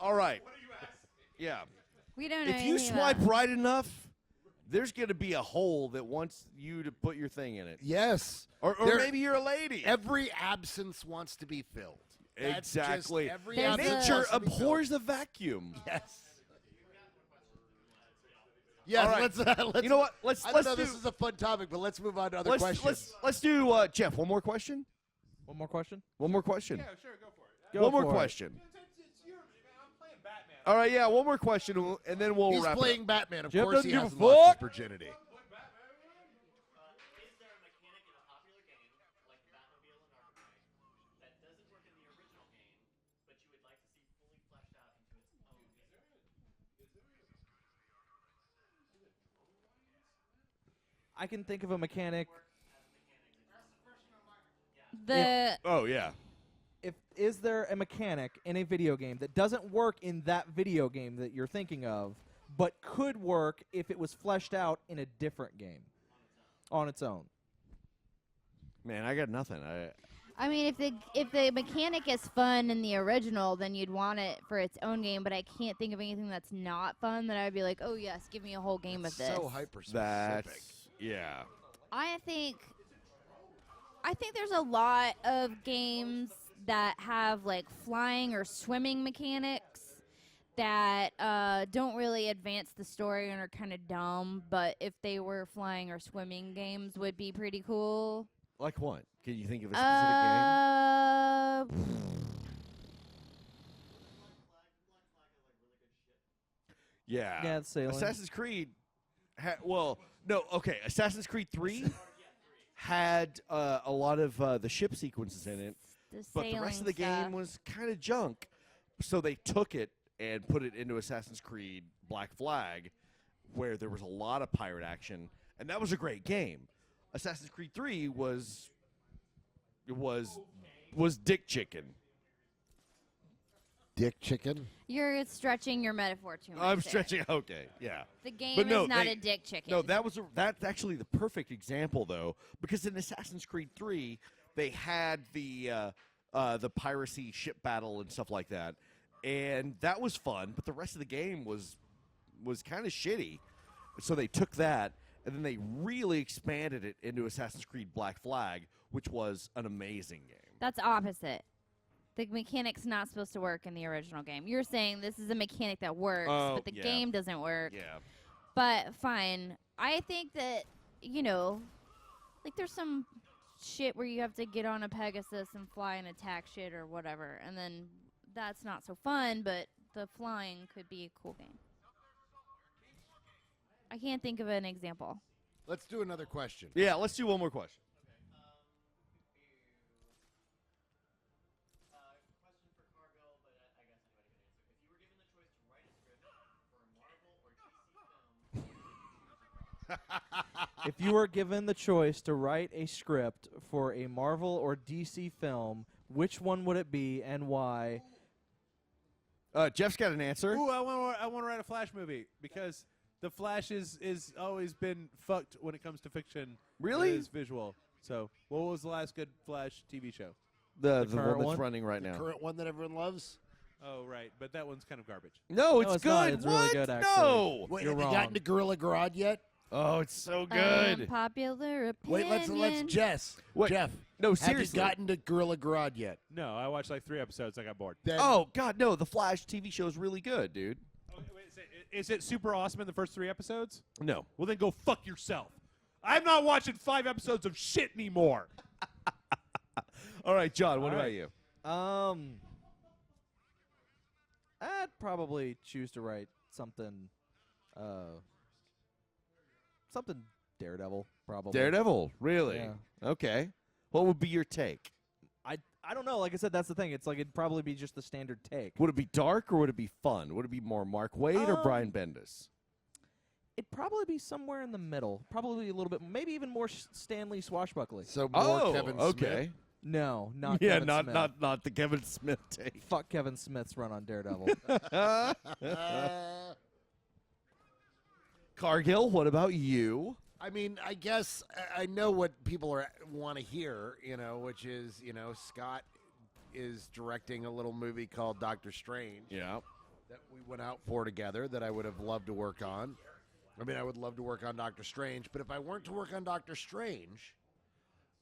All right. Yeah. We don't know If you anything swipe about right enough, there's going to be a hole that wants you to put your thing in it. Yes. Or There- maybe you're a lady. Every absence wants to be filled. That's just Exactly. every There's absence Nature wants to be abhors the vacuum. filled. Yes. Yes, All right. let's. You know what? Let's I don't know. do, This is a fun topic, but let's move on to other questions. let's do Jeff. One more question. One more question. One more question. Yeah, sure, go for it. Go One more for it. question. It's your, man, I'm playing Batman. All right. Yeah. One more question, and then we'll He's wrap playing it Batman. Of Jeff course, doesn't he give a hasn't lost his fuck. virginity. Is there a mechanic in a popular game, like the Batmobile in Arkham Knight, that doesn't work in the original game, but you would like to see fully fleshed out into its own game? I can think of a mechanic. the. up. Oh yeah. Is there a mechanic in a video game that doesn't work in that video game that you're thinking of, but could work if it was fleshed out in a different game on its own? Man, I got nothing. I mean, if the mechanic is fun in the original, then you'd want it for its own game. But I can't think of anything that's not fun that I'd be like, oh yes, give me a whole game of this. So hyper specific. That's yeah. I think there's a lot of games that have like flying or swimming mechanics that don't really advance the story and are kind of dumb. But if they were flying or swimming games, would be pretty cool. Like what? Can you think of a specific game? Yeah. Yeah, it's sailing. Assassin's Creed. Okay. Assassin's Creed 3 had a lot of the ship sequences in it, but the rest of the sailing game was kind of junk. So they took it and put it into Assassin's Creed Black Flag, where there was a lot of pirate action, and that was a great game. Assassin's Creed 3 was dick chicken. Dick chicken. You're stretching your metaphor too much. I'm there. stretching. Okay, yeah. The game But no, is not they- a dick chicken. No, that's actually the perfect example though, because in Assassin's Creed 3 they had the piracy ship battle and stuff like that, and that was fun. But the rest of the game was kind of shitty. So they took that and then they really expanded it into Assassin's Creed Black Flag, which was an amazing game. That's opposite. The mechanic's not supposed to work in the original game. You're saying this is a mechanic that works, Oh, but the yeah. game doesn't work. Yeah. But fine. I think that, like there's some shit where you have to get on a Pegasus and fly and attack shit or whatever. And then that's not so fun, but the flying could be a cool game. I can't think of an example. Let's do another question. Yeah, let's do one more question. Question for Cargill, but I guess anybody can answer. If you were given the choice to write a script for a Marvel or DC film, If you were given the choice to write a script for a Marvel or DC film, which one would it be and why? Jeff's got an answer. Ooh, I want to write a Flash movie because the Flash is always been fucked when it comes to fiction. Really? It is visual. So, what was the last good Flash TV show? The current one that's one? running right The now. current one that everyone loves. Oh, right, but that one's kind of garbage. No, it's it's good. not. It's really What? good, actually. No. Wait, You're have you wrong. gotten to Gorilla Grodd yet? Oh, it's so good. Popular opinion. Wait, let's Jess. Wait, Jeff. no, Have seriously. you gotten to Gorilla Grodd yet? No, I watched like 3 episodes. I got bored. Then Oh God, no! The Flash TV show is really good, dude. Okay, wait, is it super awesome in the first 3 episodes? No, Well, then go fuck yourself. I'm not watching 5 episodes of shit anymore. all right, John. What All about right. you? I'd probably choose to write something Daredevil, probably. Daredevil, really? Yeah. Okay. What would be your take? I don't know. Like I said, that's the thing. It's like it'd probably be just the standard take. Would it be dark or would it be fun? Would it be more Mark Waid or Um, Brian Bendis? It'd probably be somewhere in the middle. Probably a little bit, maybe even more Stanley Swashbuckling. so more Kevin Smith. okay. No, not Yeah, Kevin not Smith. not the Kevin Smith take. Fuck Kevin Smith's run on Daredevil. Cargill, what about you? I mean, I guess I know what people want to hear, which is, Scott is directing a little movie called Doctor Strange. Yeah. That we went out for together that I would have loved to work on. I mean, I would love to work on Doctor Strange, but if I weren't to work on Doctor Strange,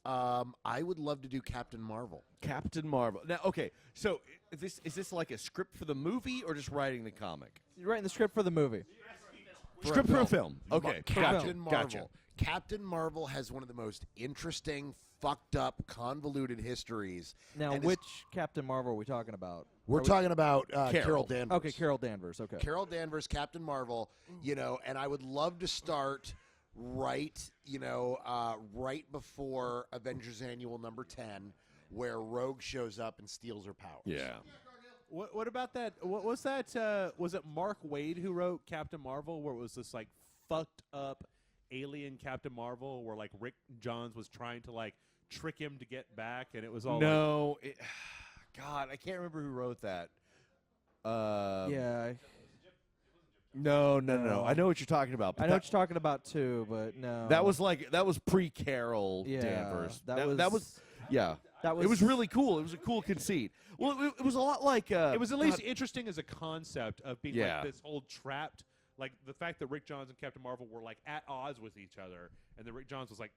I would love to do Captain Marvel. Captain Marvel. Now, okay, so is this like a script for the movie or just writing the comic? You're writing the script for the movie. Script for a film. Okay, Captain Marvel. Gotcha. Captain Marvel has one of the most interesting, fucked up, convoluted histories. Now, And which Captain Marvel are we talking about? we're talking about Carol Danvers. Okay, Carol Danvers. Okay. Carol Danvers, Captain Marvel. And I would love to start right before Avengers Annual number 10, where Rogue shows up and steals her powers. Yeah. What about that? What was that? Was it Mark Waid who wrote Captain Marvel, where it was this like fucked up alien Captain Marvel, where like Rick Johns was trying to like trick him to get back, and it was all No, God, I can't remember who wrote that. Yeah. No. I know what you're talking about. but I know what you're talking about too, but no. that was pre-Carol Yeah, Danvers. that That was yeah. That was It was really cool. It was a cool conceit. Well, it was a lot like it was at least God, interesting as a concept of being Yeah. like this whole trapped, like the fact that Rick Johns and Captain Marvel were like at odds with each other, and that Rick Johns was like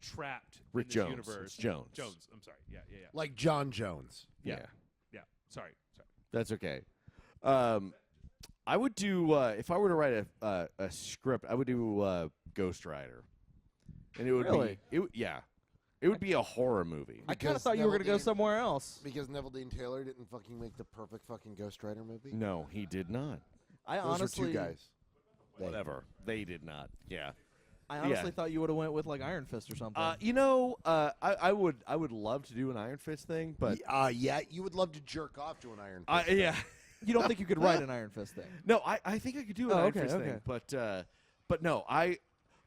trapped Rick in this Jones. universe. It's Jones. Jones. I'm sorry. Yeah. Like John Jones. yeah. Sorry. That's okay. I would do if I were to write a script, I would do Ghost Rider, and it would Really? be it would be a horror movie. I kind of Because thought you were Neville going to go Dean- somewhere else. Because Neville Dean Taylor didn't fucking make the perfect fucking Ghost Rider movie. No, he did not. I Those honestly, were two guys. Whatever. They did not. Yeah. I honestly Yeah. thought you would have went with like Iron Fist or something. I would love to do an Iron Fist thing, but Yeah, you would love to jerk off to an Iron Fist. yeah. you don't think you could write an Iron Fist thing? No, I think I could do an Oh, Iron okay, Fist okay. thing, but no,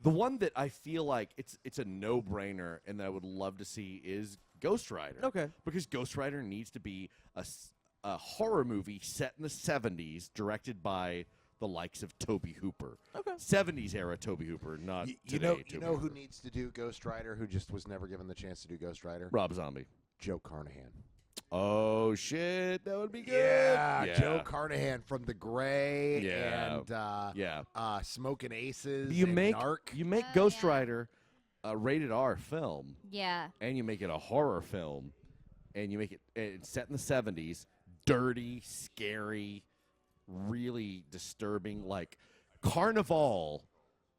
the one that I feel like it's a no-brainer and that I would love to see is Ghost Rider. Okay. Because Ghost Rider needs to be a horror movie set in the 70s, directed by the likes of Toby Hooper. Okay. 70s era Toby Hooper, not You today. know Toby who Hooper. needs to do Ghost Rider, who just was never given the chance to do Ghost Rider? Rob Zombie. Joe Carnahan. Oh shit, that would be good. Yeah, Joe Carnahan from The Gray Yeah. and Smoking Aces. You and make Narc. Oh, Ghost Rider a rated R film, Yeah. and you make it a horror film, and you make it it's set in the 70s, dirty, scary, really disturbing, like Carnival,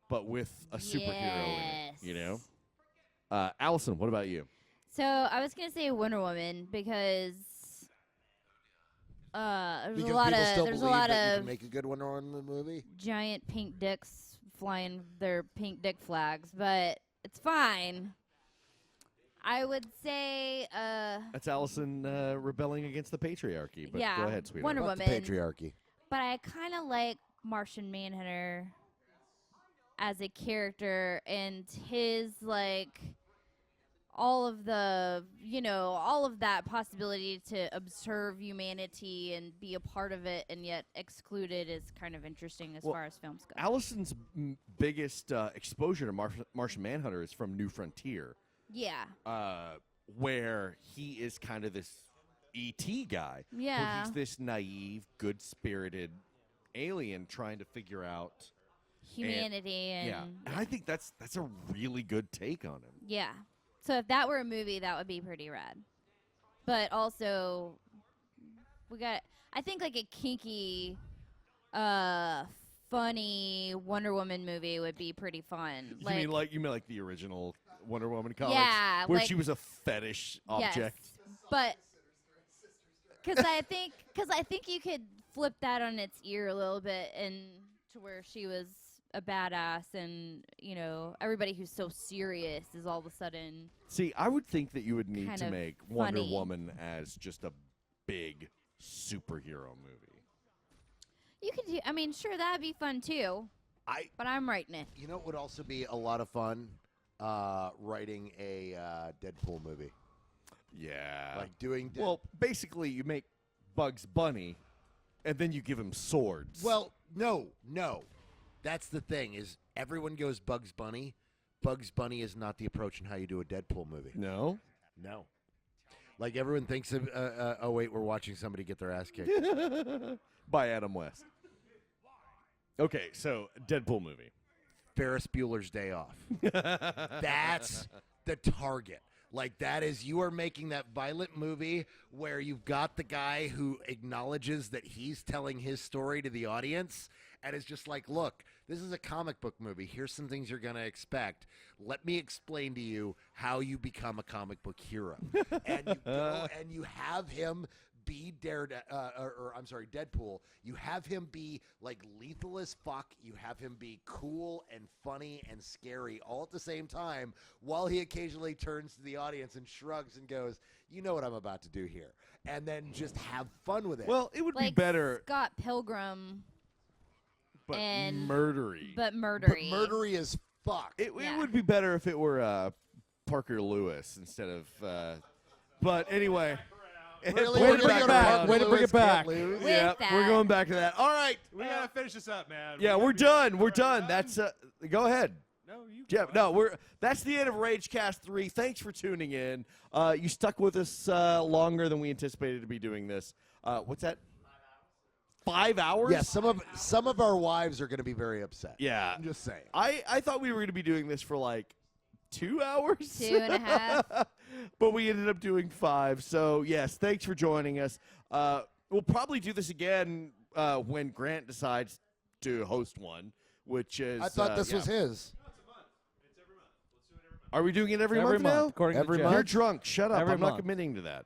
but with a superhero in it. You know, Allison, what about you? So I was gonna say Wonder Woman because there's Because a lot people of still there's a believe lot that you of can make a good Wonder Woman movie. giant pink dicks flying their pink dick flags, but it's fine. I would say That's Allison rebelling against the patriarchy. But yeah, go ahead, sweetheart. Wonder About the Woman. patriarchy. But I kind of like Martian Manhunter as a character and his like all of the all of that possibility to observe humanity and be a part of it and yet excluded is kind of interesting as Well, far as films go. Allison's biggest exposure to Martian Manhunter is from New Frontier, Yeah. where he is kind of this E.T. guy. Where Yeah. he's this naive, good-spirited alien trying to figure out Humanity and yeah. And I think that's a really good take on him. yeah. So if that were a movie, that would be pretty rad. But also, I think like a kinky, funny Wonder Woman movie would be pretty fun. You mean like the original Wonder Woman comics? Yeah, Where like- she was a fetish object. Yes, but because I think you could flip that on its ear a little bit and to where she was a badass and everybody who's so serious is all of a sudden See, I would think that you would need Kind to of make Wonder funny. Woman as just a big superhero movie. you could do. I mean, sure, that'd be fun too. But I'm writing it. You know what would also be a lot of fun? Writing a Deadpool movie. Yeah. Like doing... well, basically, you make Bugs Bunny, and then you give him swords. Well, no. That's the thing, is everyone goes Bugs Bunny, Bugs Bunny is not the approach in how you do a Deadpool movie. No. No. Like everyone thinks of, oh wait, we're watching somebody get their ass kicked. By Adam West. Okay, so Deadpool movie. Ferris Bueller's Day Off. That's the target. Like, that is, you are making that violent movie where you've got the guy who acknowledges that he's telling his story to the audience and is just like, look, this is a comic book movie. Here's some things you're going to expect. Let me explain to you how you become a comic book hero. And you go and you have him be Deadpool. You have him be like lethal as fuck. You have him be cool and funny and scary all at the same time, while he occasionally turns to the audience and shrugs and goes, "You know what I'm about to do here," and then just have fun with it. Well, it would Like be better, Scott Pilgrim, but and- murdery. but but murdery. murdery as fuck. It Yeah. would be better if it were Parker Lewis instead of. But anyway. Really? Way We're to gonna bring go it to back. Parker Way to bring Lewis it back. Can't Lose? With Yeah, that. we're going back to that. All right. We gotta finish this up, man. Yeah, we're done. We're done. That's go ahead. No, you. Yeah, no, that's the end of Ragecast 3. Thanks for tuning in. You stuck with us longer than we anticipated to be doing this. What's that? 5 hours? Yeah, some of our wives are going to be very upset. Yeah. I'm just saying. I thought we were going to be doing this for like 2 hours. 2.5. But we ended up doing 5. So, yes, thanks for joining us. We'll probably do this again when Grant decides to host one, which is... I thought this was his. Are we doing it every, Every month now? according Every to month? You're Jeff. drunk. Shut up. Every I'm not month. committing to that.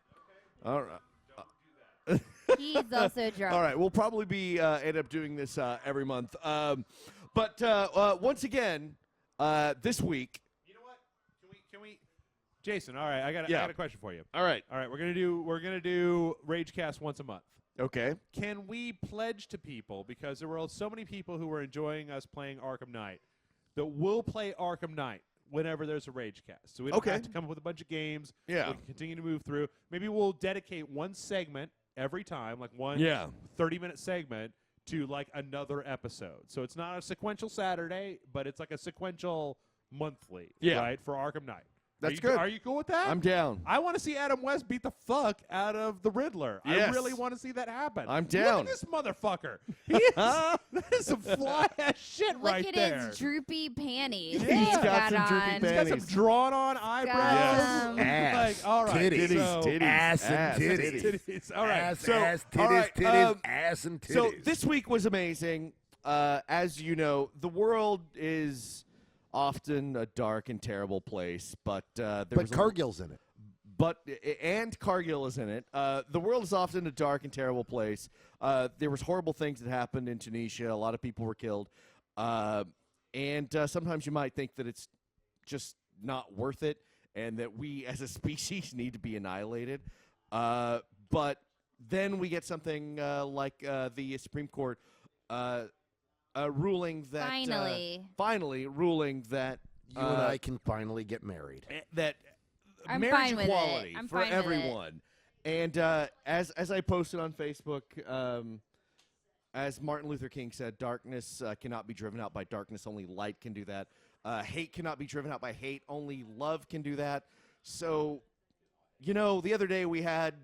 All right. He's also drunk. All right. We'll probably be end up doing this every month. But once again, this week. You know what? Can we? Jason, all right. I got a question for you. All right. All right, we're gonna do Ragecast once a month. Okay. Can we pledge to people, because there were so many people who were enjoying us playing Arkham Knight, that we'll play Arkham Knight whenever there's a Ragecast? So we don't Okay. have to come up with a bunch of games. Yeah. We can continue to move through. Maybe we'll dedicate one segment every time, like one Yeah. 30-minute segment to like another episode. So it's not a sequential Saturday, but it's like a sequential monthly, Yeah. right, for Arkham Knight. That's are you, good. Are you cool with that? I'm down. I want to see Adam West beat the fuck out of the Riddler. Yes. I really want to see that happen. I'm Look down. at this motherfucker. He is, that is some fly ass shit Look right at there. his droopy panties. Yeah. He's got some on. droopy He's got some panties. drawn on eyebrows. Yes. Ass, Like, all right. titties, so, titties, ass and ass, titties. Titties. All right. Ass, So, ass, titties, all right, titties, ass and titties. So this week was amazing. As you know, the world is often a dark and terrible place, but there was but Cargill's in it. and Cargill is in it. The world is often a dark and terrible place. There was horrible things that happened in Tunisia. A lot of people were killed, and sometimes you might think that it's just not worth it, and that we as a species need to be annihilated. But then we get something like the Supreme Court ruling that finally ruling that You and I can finally get married. that I'm marriage fine with it. equality I'm for fine with it. everyone. And as I posted on Facebook, as Martin Luther King said, darkness cannot be driven out by darkness. Only light can do that. Hate cannot be driven out by hate. Only love can do that. So, you know, the other day we had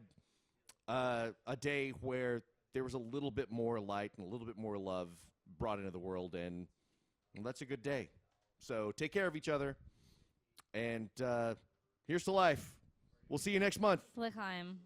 a day where there was a little bit more light and a little bit more love brought into the world, and well, that's a good day. So take care of each other, and here's to life. We'll see you next month. Flickheim.